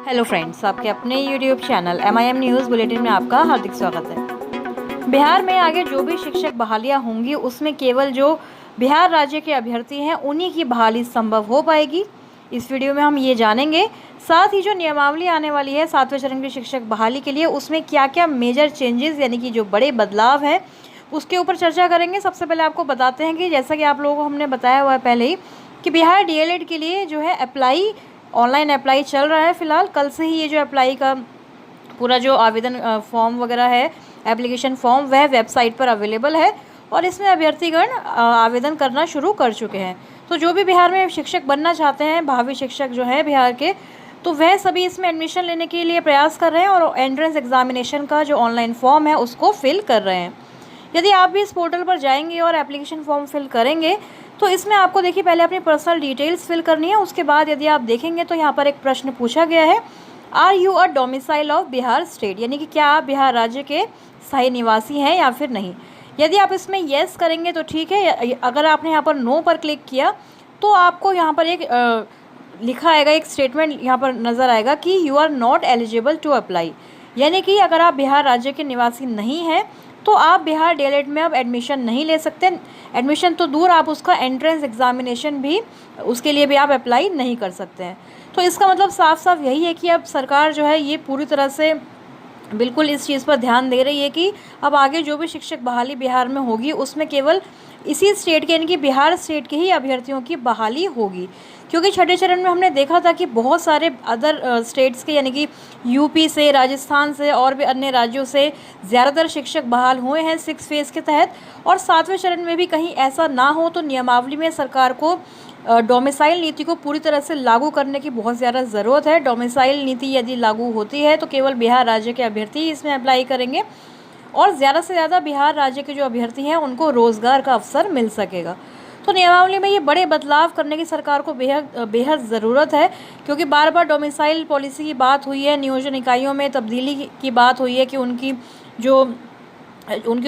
Hello friends, आपके अपने YouTube channel MIM news bulletin में आपका हार्दिक स्वागत है। बिहार में आगे जो भी शिक्षक बहालियां होंगी उसमें केवल जो बिहार राज्य के अभ्यर्थी हैं उन्हीं की बहाली संभव हो पाएगी। इस वीडियो में हम ये जानेंगे, साथ ही जो नियमावली आने वाली है 7वें चरण की शिक्षक बहाली के लिए उसमें क्या क्या मेजर चेंजेस यानी कि जो बड़े बदलाव हैं उसके ऊपर चर्चा करेंगे। सबसे पहले आपको बताते हैं कि जैसा कि आप लोगों को हमने बताया हुआ है पहले ही कि बिहार DLED के लिए जो है ऑनलाइन अप्लाई चल रहा है। फ़िलहाल कल से ही ये जो अप्लाई का पूरा जो आवेदन फॉर्म वगैरह है, एप्लीकेशन फॉर्म, वह वेबसाइट पर अवेलेबल है और इसमें अभ्यर्थीगण आवेदन करना शुरू कर चुके हैं। तो जो भी बिहार में शिक्षक बनना चाहते हैं, भावी शिक्षक जो है बिहार के, तो वह सभी इसमें एडमिशन लेने के लिए प्रयास कर रहे हैं और एंट्रेंस एग्जामिनेशन का जो ऑनलाइन फॉर्म है उसको फिल कर रहे हैं। यदि आप भी इस पोर्टल पर जाएंगे और एप्लीकेशन फॉर्म फिल करेंगे तो इसमें आपको देखिए पहले अपनी पर्सनल डिटेल्स फिल करनी है। उसके बाद यदि आप देखेंगे तो यहाँ पर एक प्रश्न पूछा गया है, are you a domicile of Bihar state, यानी कि क्या आप बिहार राज्य के स्थायी निवासी हैं या फिर नहीं। यदि आप इसमें येस करेंगे तो ठीक है, अगर आपने यहाँ पर नो पर क्लिक किया तो आपको यहाँ पर एक लिखा आएगा, एक स्टेटमेंट यहाँ पर नज़र आएगा कि you are not eligible to apply, यानी कि अगर आप बिहार राज्य के निवासी नहीं हैं तो आप बिहार DLED में अब एडमिशन नहीं ले सकते। एडमिशन तो दूर, आप उसका एंट्रेंस एग्जामिनेशन भी, उसके लिए भी आप अप्लाई नहीं कर सकते हैं। तो इसका मतलब साफ साफ यही है कि अब सरकार जो है ये पूरी तरह से बिल्कुल इस चीज़ पर ध्यान दे रही है कि अब आगे जो भी शिक्षक बहाली बिहार में होगी उसमें केवल इसी स्टेट के यानी कि बिहार स्टेट के ही अभ्यर्थियों की बहाली होगी। क्योंकि छठे चरण में हमने देखा था कि बहुत सारे अदर स्टेट्स के यानी कि यूपी से, राजस्थान से और भी अन्य राज्यों से ज़्यादातर शिक्षक बहाल हुए हैं 6 फेज़ के तहत। और 7वें चरण में भी कहीं ऐसा ना हो तो नियमावली में सरकार को डोमिसाइल नीति को पूरी तरह से लागू करने की बहुत ज़्यादा ज़रूरत है। डोमिसाइल नीति यदि लागू होती है तो केवल बिहार राज्य के अभ्यर्थी इसमें अप्लाई करेंगे और ज़्यादा से ज़्यादा बिहार राज्य के जो अभ्यर्थी हैं उनको रोज़गार का अवसर मिल सकेगा। तो नियमावली में ये बड़े बदलाव करने की सरकार को बेहद ज़रूरत है, क्योंकि बार बार डोमिसाइल पॉलिसी की बात हुई है, नियोजन इकाइयों में तब्दीली की बात हुई है कि उनके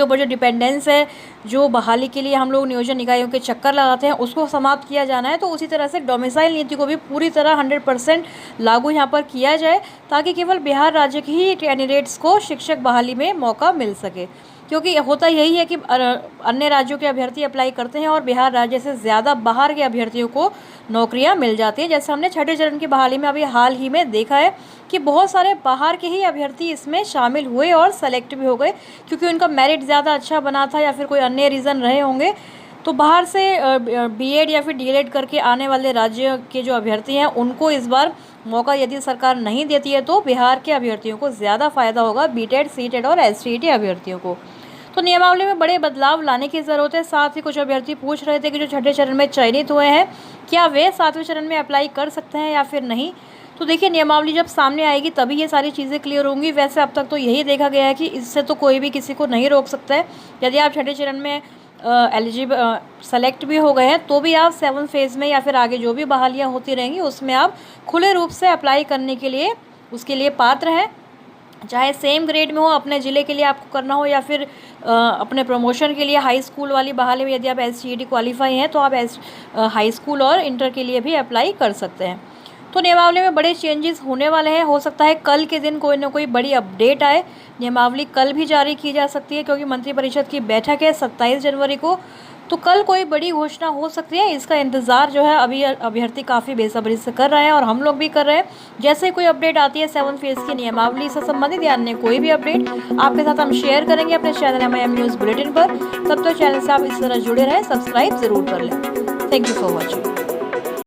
ऊपर जो डिपेंडेंस है, जो बहाली के लिए हम लोग नियोजन इकाइयों के चक्कर लगाते हैं, उसको समाप्त किया जाना है। तो उसी तरह से डोमिसाइल नीति को भी पूरी तरह 100% लागू यहाँ पर किया जाए ताकि केवल बिहार राज्य के ही कैंडिडेट्स को शिक्षक बहाली में मौका मिल सके। क्योंकि होता यही है कि अन्य राज्यों के अभ्यर्थी अप्लाई करते हैं और बिहार राज्य से ज़्यादा बाहर के अभ्यर्थियों को नौकरियां मिल जाती हैं। जैसे हमने छठे चरण की बहाली में अभी हाल ही में देखा है कि बहुत सारे बाहर के ही अभ्यर्थी इसमें शामिल हुए और सेलेक्ट भी हो गए, क्योंकि उनका मेरिट ज़्यादा अच्छा बना था या फिर कोई अन्य रीज़न रहे होंगे। तो बाहर से B.Ed या फिर DLED करके आने वाले राज्य के जो अभ्यर्थी हैं उनको इस बार मौका यदि सरकार नहीं देती है तो बिहार के अभ्यर्थियों को ज़्यादा फ़ायदा होगा, BTET, CTET और STET अभ्यर्थियों को। तो नियमावली में बड़े बदलाव लाने की ज़रूरत है। साथ ही कुछ अभ्यर्थी पूछ रहे थे कि जो छठे चरण में चयनित हुए हैं क्या वे 7वें चरण में अप्लाई कर सकते हैं या फिर नहीं। तो देखिए, नियमावली जब सामने आएगी तभी ये सारी चीज़ें क्लियर होंगी। वैसे अब तक तो यही देखा गया है कि इससे तो कोई भी किसी को नहीं रोक सकता है। यदि आप छठे चरण में सेलेक्ट भी हो गए हैं तो भी आप 7 फेज़ में या फिर आगे जो भी बहालियाँ होती रहेंगी उसमें आप खुले रूप से अप्लाई करने के लिए उसके लिए पात्र हैं। चाहे सेम ग्रेड में हो, अपने ज़िले के लिए आपको करना हो या फिर अपने प्रमोशन के लिए हाई स्कूल वाली बहाली में यदि आप STET क्वालिफाई हैं तो आप हाई स्कूल और इंटर के लिए भी अप्लाई कर सकते हैं। तो नियमावली में बड़े चेंजेस होने वाले हैं। हो सकता है कल के दिन कोई ना कोई बड़ी अपडेट आए। नियमावली कल भी जारी की जा सकती है क्योंकि मंत्रिपरिषद की बैठक है 27 जनवरी को, तो कल कोई बड़ी घोषणा हो सकती है। इसका इंतज़ार जो है अभी अभ्यर्थी काफ़ी बेसब्री से कर रहे हैं और हम लोग भी कर रहे हैं। जैसे कोई अपडेट आती है 7 फेज़ की नियमावली से संबंधित या अन्य कोई भी अपडेट आपके साथ हम शेयर करेंगे अपने चैनल MIM न्यूज़ बुलेटिन पर। तब तक चैनल से आप इस तरह जुड़े रहें, सब्सक्राइब ज़रूर कर लें। Thank you for watching.